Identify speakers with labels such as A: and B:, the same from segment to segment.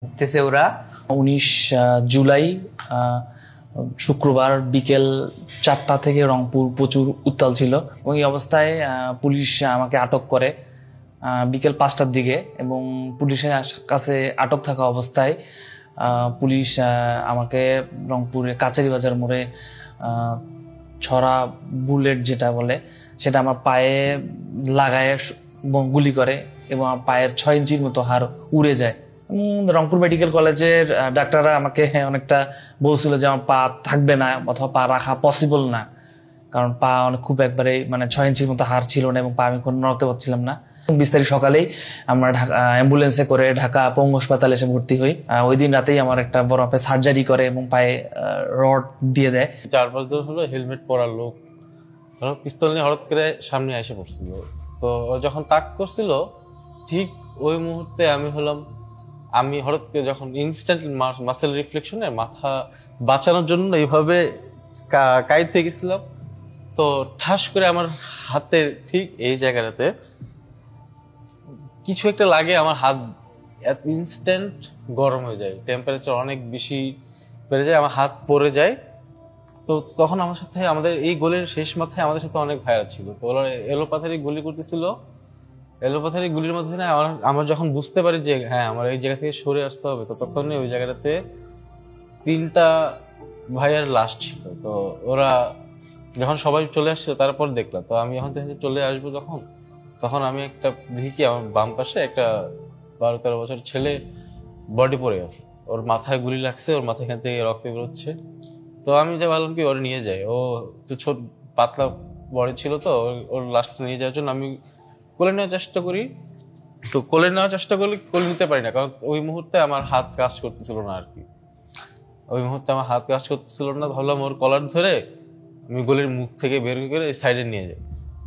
A: করতেছে ওরা।
B: 19 জুলাই শুক্রবার বিকেল 4টা থেকে রংপুর প্রচুর উত্তাল ছিল এবং এই অবস্থায় পুলিশ আমাকে আটক করে বিকেল 5টার দিকে এবং পুলিশের কাছে আটক থাকা অবস্থায় পুলিশ আমাকে রংপুরে কাচারি বাজার মোড়ে ছড়া বুলেট যেটা বলে সেটা আমার পায়ে লাগায় গুলি করে এবং আমার পায়ের 6 ইঞ্চির মতো হাড় উড়ে যায়। রংপুর মেডিকেল কলেজের ডাক্তাররা আমাকে অনেকটা বলছিল যে আমার পা থাকবে না অথবা পা রাখা পসিবল না, কারণ পা খুব একবারে 6 ইঞ্চির মতো হাড় ছিল না এবং পা আমি কোনো নড়তে পারছিলাম না। 20 তারিখ সকালেই আমরা অ্যাম্বুলেন্সে করে ঢাকা পঙ্গু হাসপাতালে এসে ভর্তি হই। ওই দিন রাতেই আমার একটা বড় মাপের সার্জারি করে এবং পায়ে রড দিয়ে দেয়।
C: 4-5 দিন হলো হেলমেট পরা লোক পিস্তল নিয়ে হঠাৎ করে সামনে এসে পড়ছিল। তো যখন তাক করছিল ঠিক ওই মুহূর্তে আমি হঠাৎ করে যখন ইনস্ট্যান্ট মাসেল রিফ্লেকশনে মাথা বাঁচানোর জন্য এইভাবে কাইত হয়ে গেছিলাম। তো ঠাস করে আমার হাতের ঠিক এই জায়গাটাতে কিছু একটা লাগে, আমার হাত ইনস্ট্যান্ট গরম হয়ে যায়, টেম্পারেচার অনেক বেশি বেড়ে যায়, আমার হাত পড়ে যায়। তো তখন আমার সাথে আমাদের এই গোলের শেষ মাথায় আমাদের সাথে অনেক ভাইরা ছিল। তো ওরা এলোপাথারি গুলি করতেছিল। এলোপাথারি গুলির মধ্যে না আমরা যখন বুঝতে পারি যে হ্যাঁ আমার এই জায়গা থেকে সরে আসতে হবে, তো তখনই ওই জায়গাটাতে 3টা ভাইয়ার লাশ ছিল। তো ওরা যখন সবাই চলে আসছিল তারপর দেখলাম। তো আমি যখন চলে আসবো তখন আমি একটা দেখি আমার বাম পাশে একটা 12-13 বছর ছেলে বডি পড়ে আছে, ওর মাথায় গুলি লাগছে, ওর মাথা এখান থেকে রক্ত বেরোচ্ছে। তো আমি যা ভাবলাম কি ওর নিয়ে যাই, ও তো ছোট পাতলা বডি ছিল, তো ওর লাশটা নিয়ে যাওয়ার জন্য আমি কোলে নেওয়ার চেষ্টা করি। তো কোলে নেওয়ার চেষ্টা করলে কোলে নিতে পারি না, কারণ ওই মুহূর্তে আমার হাত কাজ করতেছিল না আর কি। ওই মুহূর্তে আমার হাত কাজ করতেছিল না, ভাবলাম ওর কলার ধরে আমি গোলের মুখ থেকে বের করে সাইডে নিয়ে যাই।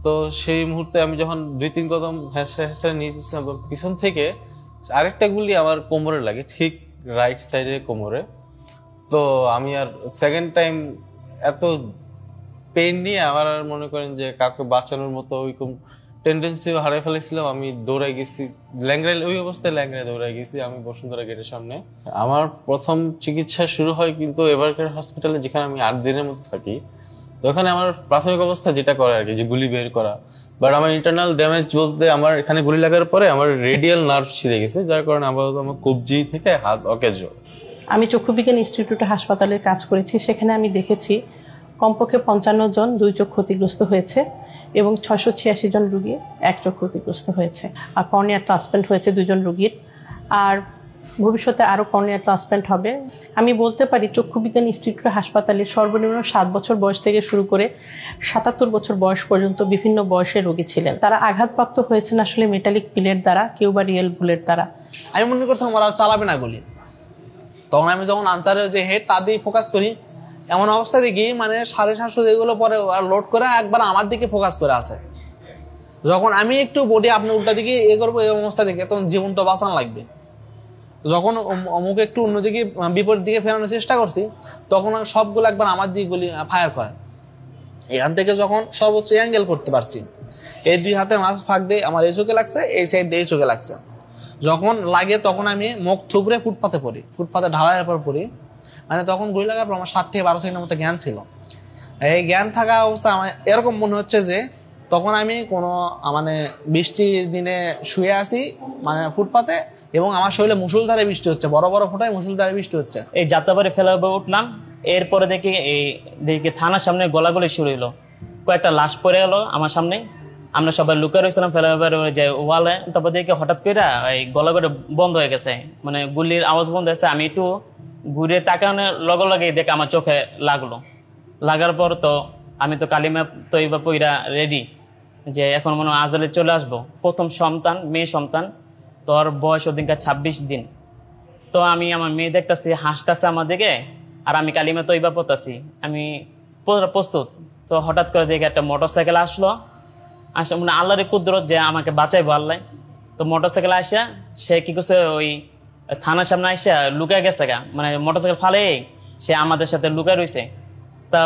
C: তো সেই মুহূর্তে আমি যখন 2-3 কদম হ্যাঁসা নিয়ে দিয়েছিলাম, পিছন থেকে আরেকটা গুলি আমার কোমরে লাগে, ঠিক রাইট সাইডে কোমরে। তো আমি আর সেকেন্ড টাইম এত পেইন নিয়ে আমার আর মনে করেন যে কাউকে বাঁচানোর মতো ওইরকম টেন্ডেন্সিও হারিয়ে ফেলেছিলাম। আমি দৌড়াই গেছি, ওই অবস্থায় ল্যাংড়ায় দৌড়াই গেছি আমি বসুন্ধরা গেটের সামনে। আমার প্রথম চিকিৎসা শুরু হয় কিন্তু এভারকেয়ার হসপিটালে, যেখানে আমি 8 দিনের মতো থাকি। ওখানে আমার প্রাথমিক অবস্থা যেটা করে আর কি, যে গুলি বের করা। বাট আমার ইন্টারনাল ড্যামেজ বলতে আমার এখানে গুলি লাগার পরে আমার রেডিয়াল নার্ভ ছিঁড়ে গেছে, যার কারণে আমার কবজি থেকে হাত অকেজ।
D: আমি চক্ষু বিজ্ঞান ইনস্টিটিউট হাসপাতালে কাজ করেছি, সেখানে আমি দেখেছি কমপক্ষে 55 জন 2 চোখ ক্ষতিগ্রস্ত হয়েছে এবং 686 জন রোগী 1 চোখ ক্ষতিগ্রস্ত হয়েছে। আর কর্নিয়া ট্রান্সপ্ল্যান্ট হয়েছে 2 জন রোগীর, আর ভবিষ্যতে আরও কর্নিয়া ট্রান্সপ্ল্যান্ট হবে। আমি বলতে পারি চক্ষু বিজ্ঞান ইনস্টিটিউট হাসপাতালে সর্বনিম্ন 7 বছর বয়স থেকে শুরু করে 77 বছর বয়স পর্যন্ত বিভিন্ন বয়সের রোগী ছিলেন। তারা আঘাতপ্রাপ্ত হয়েছেন আসলে মেটালিক পিলের দ্বারা, কেউ বা রিয়েল বুলেট দ্বারা।
E: আমি মনে করছি আমার আর চালাবে না গুলি, তখন আমি যখন আনসারের যে হেড তা দিয়ে ফোকাস করি, এমন অবস্থা দেখি 750 যেগুলো পরে আর লোড করে একবার আমার দিকে ফোকাস করে আছে। যখন আমি একটু বডি আপনি উল্টা দিকে করবো, এই অবস্থা দেখে তখন জীবন তো বাঁচানো লাগবে। যখন মুখে একটু অন্যদিকে বিপরীত দিকে ফেরানোর চেষ্টা করছি, তখন সবগুলো একবার আমার দিকে গুলি ফায়ার করে। এখান থেকে যখন সর্বোচ্চ অ্যাঙ্গেল করতে পারছি, এই 2 হাতের মাঝ ফাঁক দিয়ে আমার এই চোখে লাগছে, এই সাইড দিয়ে এই চোখে লাগছে। যখন লাগে তখন আমি মুখ থুবড়ে ফুটপাতে পড়ি, ফুটপাতে ঢালাইয়ের পর পড়ি। তখন গুলি লাগার পর আমার 7 থেকে 12 সেকেন্ডের মতো জ্ঞান ছিল। এই জ্ঞান থাকা অবস্থা আমার এরকম মনে হচ্ছে যে তখন আমি কোনো বৃষ্টির দিনে শুয়ে আছি ফুটপাতে, এবং আমার শরীরে মুষলধারে বৃষ্টি হচ্ছে, বড় বড় ফোঁটায় মুষলধারে বৃষ্টি হচ্ছে।
F: এই যাত্রাবাড়ি ফেলার উঠলাম, এরপরে দেখি থানার সামনে গলাগলি শুরু হলো, কয়েকটা লাশ পড়ে গেল আমার সামনে। আমরা সবাই লুকিয়ে রয়েছিলাম ফেলাবার যে ওয়ালে। তারপর দেখি হঠাৎ করে এই গলাগলি বন্ধ হয়ে গেছে, গুলির আওয়াজ বন্ধ হয়েছে। আমি একটু ঘুরে তাকানোর লগে লগে দেখে আমার চোখে লাগার পর তো আমি তো কালিমা তৈবা পইরা রেডি, যে এখন মনে হয় আজালে চলে আসবো। প্রথম সন্তান, মেয়ে সন্তান, তোর বয়স ওদিনকার 26 দিন। তো আমি আমার মেয়ে দেখতেছি, হাসতেছে আমার দিকে, আর আমি কালিমা তৈবা পড়তেছি, আমি প্রস্তুত। তো হঠাৎ করে দেখে একটা মোটরসাইকেল আসলো, আল্লাহর কুদরত যে আমাকে বাঁচাইবো আল্লাহ। তো মোটরসাইকেল আসা সে কি করছে, ওই থানার সামনে আসা লুকায় গেছে গা, মোটরসাইকেল ফালে সে আমাদের সাথে লুকায় রয়েছে। তা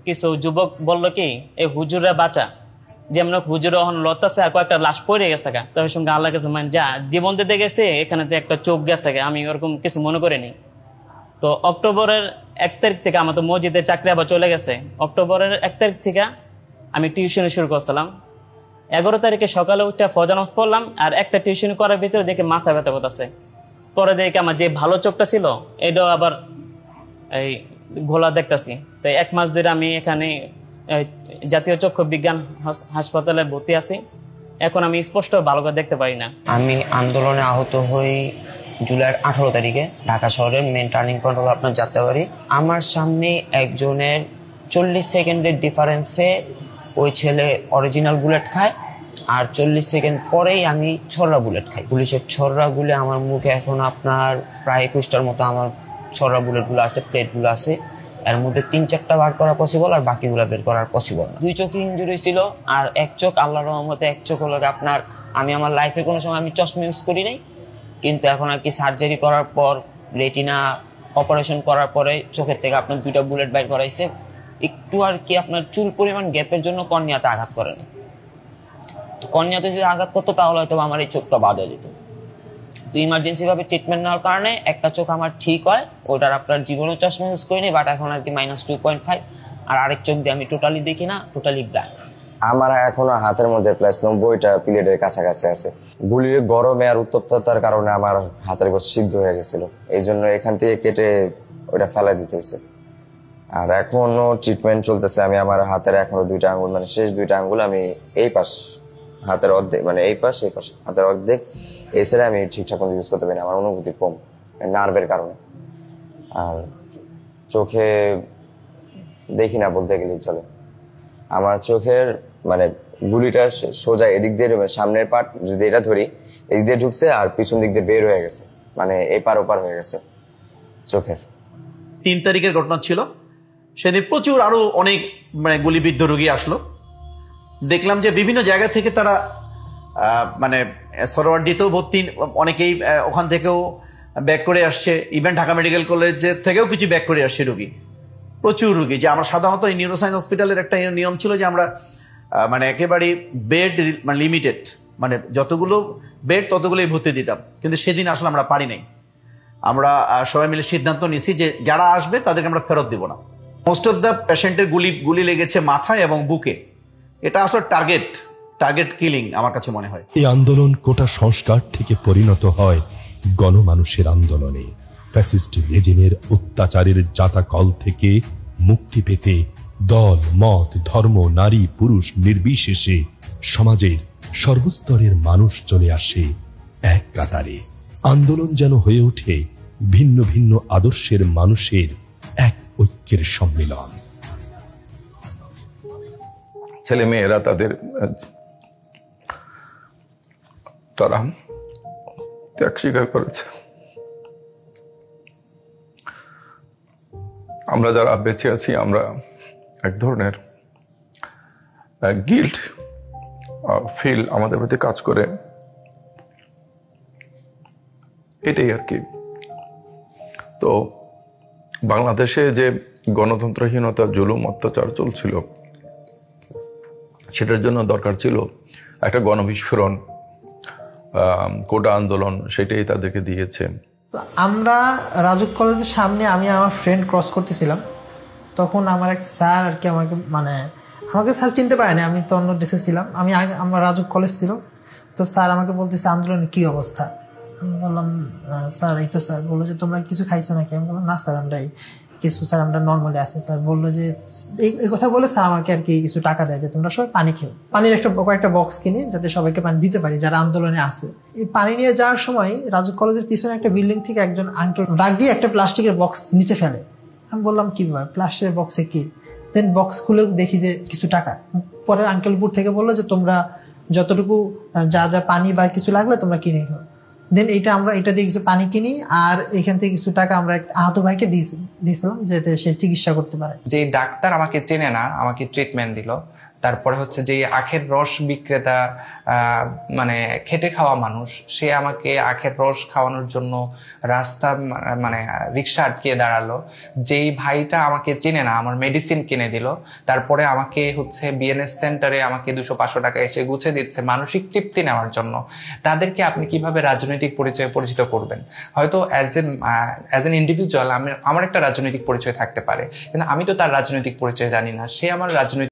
F: কিছু যুবক বললো কি, এই হুজুররা বাঁচা, যেমন হুজুর ওখানে লতাছে আর কয়েকটা লাশ পড়ে গেছে গা, তবে সঙ্গে আল্লাহ কাছে মানে যা জীবন দিতে গেছে, এখানে তো একটা চোখ গেছে গা, আমি ওরকম কিছু মনে করিনি। তো অক্টোবরের 1 তারিখ থেকে আমার তো মসজিদের চাকরি আবার চলে গেছে। অক্টোবরের 1 তারিখ থেকে আমি টিউশনি শুরু করছিলাম। 11 তারিখে সকালে উঠে ফজর নামাজ পড়লাম, আর একটা টিউশনি করার ভিতরে দেখে মাথা ব্যথা করতেছে। পরে দেখে আমার যে ভালো চোখটা ছিল এটাও আবার এই ঘোলা দেখতেছি। তো 1 মাস ধরে আমি এখানে জাতীয় চক্ষু বিজ্ঞান হাসপাতালে ভর্তি আছি। এখন আমি স্পষ্ট ভালো করে দেখতে পারি না।
A: আমি আন্দোলনে আহত হই জুলাইয়ের 18 তারিখে ঢাকা শহরের মেন টার্নিং পয়েন্ট হলো আপনার যাত্রাবাড়ি। আমার সামনে একজনের 40 সেকেন্ডের ডিফারেন্সে ওই ছেলে অরিজিনাল বুলেট খায়, আর 40 সেকেন্ড পরেই আমি ছড়রা বুলেট খাই। পুলিশের ছড়রা গুলি আমার মুখে এখন আপনার প্রায় 21টার মতো আমার ছড়রা বুলেটগুলো আছে, প্লেটগুলো আছে। এর মধ্যে 3-4টা বার করা পসিবল, আর বাকিগুলো বের করার পসিবল না। 2 চোখে ইঞ্জুরি ছিল, আর 1 চোখ আল্লাহর রহমতে 1 চোখ হলো আপনার, আমি আমার লাইফে কোনো সময় আমি চশমা ইউজ করি নাই, কিন্তু এখন আর কি সার্জারি করার পর রেটিনা অপারেশন করার পরে চোখের থেকে আপনার 2টা বুলেট বাইর করাইছে। একটু আর কি আপনার চুল পরিমাণ গ্যাপের জন্য কর্নিয়াতে আঘাত করে না। তো কর্নিয়াতে যদি আঘাত করতো তাহলে হয়তো আমার এই চোখটা বাদ হয়ে যেত। তো ইমার্জেন্সি ভাবে ট্রিটমেন্ট নেওয়ার কারণে একটা চোখ আমার ঠিক হয়, ওটার আপনার জীবনও চশমা ইউজ করিনি, বাট এখন আর কি -2.5, আর আরেক চোখ দিয়ে আমি টোটালি দেখি না, টোটালি ব্ল্যাঙ্ক।
G: আমার এখনো হাতের মধ্যে প্লাস 90টা প্লেটের কাছাকাছি আছে। গুলির গরমে আর উত্তপ্ততার কারণে আমার হাতের গোড় সিদ্ধ হয়ে গেছিল, এই জন্য এখান থেকে কেটে ওটা ফেলা দিতে হয়েছে। আর এখনো ট্রিটমেন্ট চলতেছে। আমি আমার হাতের এখনো 2টা আঙ্গুল, মানে শেষ 2টা আঙ্গুল আমি এই পাশ হাতের অর্ধেক, মানে এই পাশ হাতের অর্ধেক, এই সাইডে আমি ঠিকঠাক মতো ইউজ করতে পারি না, আমার অনুভূতি কম নার্ভের কারণে। আর চোখে দেখি না বলতে গেলেই চলে। আমার চোখের মানে গুলিটা সোজা এদিক দিয়ে, সামনের পার্ট যদি এটা ধরি এদিক দিয়ে ঢুকছে, আর পিছন দিক দিয়ে বের হয়ে গেছে, মানে এপার ওপার হয়ে গেছে চোখের।
H: 3 তারিখের ঘটনা ছিল, সেদিন প্রচুর আরো অনেক মানে গুলিবিদ্ধ রোগী আসলো। দেখলাম যে বিভিন্ন জায়গা থেকে তারা মানে সরোয়ার দিতেও ভর্তি, অনেকেই ওখান থেকেও ব্যাক করে আসছে, ইভেন ঢাকা মেডিকেল কলেজের থেকেও কিছু ব্যাক করে আসছে রোগী, প্রচুর রোগী। যে আমরা সাধারণত এই নিউরোসায়েন্স হসপিটালের একটা নিয়ম ছিল যে আমরা মানে একেবারে বেড মানে লিমিটেড, মানে যতগুলো বেড ততগুলোই ভর্তি দিতাম, কিন্তু সেদিন আসলে আমরা পারি নাই। আমরা সবাই মিলে সিদ্ধান্ত নিছি যে যারা আসবে তাদেরকে আমরা ফেরত দিব না। মোস্ট অফ দ্য পেশেন্টের গুলি লেগেছে মাথায় এবং বুকে। এটা আসলে টার্গেট কিলিং আমার কাছে মনে হয়।
I: এই আন্দোলন কোটা সংস্কার থেকে পরিণত হয় গণমানুষের আন্দোলনে। ফ্যাসিস্ট রেজিমের অত্যাচারের জাতাকল থেকে মুক্তি পেতে দল, মত, ধর্ম, নারী, পুরুষ নির্বিশেষে সমাজের সর্বস্তরের মানুষ চলে আসে এক কাতারে। আন্দোলন যেন হয়ে ওঠে ভিন্ন ভিন্ন আদর্শের মানুষের এক ঐক্যের সম্মিলন।
J: ছেলে মেয়েরা তারা ত্যাগ স্বীকার করেছে। আমরা যারা বেঁচে আছি, আমরা এক ধরনের গিল্ট ফিল আমাদের প্রতি কাজ করে, এটাই আর কি। তো বাংলাদেশে যে গণতন্ত্রহীনতা, জুলুম, অত্যাচার চলছিল, সেটার জন্য দরকার ছিল একটা গণবিস্ফোরণ, কোটা আন্দোলন, সেটাই তাদেরকে দিয়েছে।
K: তো আমরা রাজুক কলেজের সামনে, আমি আমার ফ্রেন্ড ক্রস করতেছিলাম, তখন আমার এক স্যার আর কি আমাকে স্যার চিনতে পারেনি, আমি তো অন্য ড্রেসে ছিলাম, আমার রাজুক কলেজ ছিল। তো স্যার আমাকে বলতেছে আন্দোলনের কী অবস্থা। আমি বললাম স্যার এই তো। স্যার বললো যে তোমরা কিছু খাইছো নাকি? আমি বললাম না স্যার, আমরা নর্মালি আছি। স্যার বললো যে এই কথা বলে স্যার আমাকে আর কি কিছু টাকা দেয় যে তোমরা সবাই পানি খেও, পানির কয়েকটা বক্স কিনে যাতে সবাইকে পানি দিতে পারি যারা আন্দোলনে আছে। এই পানি নিয়ে যাওয়ার সময় রাজুক কলেজের পিছনে একটা বিল্ডিং থেকে একজন আঙ্কেল ডাক দিয়ে একটা প্লাস্টিকের বক্স নিচে ফেলে। আমি বললাম কি ব্যাপার, প্লাস্টিকের বক্সে কি? দেন বক্স খুলে দেখি যে কিছু টাকা। পরে আঙ্কেলপুর থেকে বললো যে তোমরা যতটুকু যা পানি বা কিছু লাগলে তোমরা কিনে খাও। দেন এটা দিয়ে কিছু পানি কিনি, আর এখান থেকে কিছু টাকা আমরা আহত ভাইকে দিয়েছিলাম যাতে সে চিকিৎসা করতে পারে।
L: যে ডাক্তার আমাকে চেনে না, আমাকে ট্রিটমেন্ট দিল, তারপরে হচ্ছে যে আখের রস বিক্রেতা, মানে খেটে খাওয়া মানুষ, সে আমাকে আখের রস খাওয়ানোর জন্য রাস্তা মানে রিক্সা আটকিয়ে দাঁড়ালো। যেই ভাইটা আমাকে চেনে না, আমার মেডিসিন কিনে দিল, তারপরে আমাকে হচ্ছে বিএনএস সেন্টারে আমাকে 200-500 টাকা এসে গুছে দিচ্ছে মানসিক তৃপ্তি নেওয়ার জন্য। তাদেরকে আপনি কিভাবে রাজনৈতিক পরিচয়ে পরিচিত করবেন? হয়তো অ্যাজ এন ইন্ডিভিজুয়াল আমার একটা রাজনৈতিক পরিচয় থাকতে পারে, কিন্তু আমি তো তার রাজনৈতিক পরিচয় জানি না, সে আমার রাজনৈতিক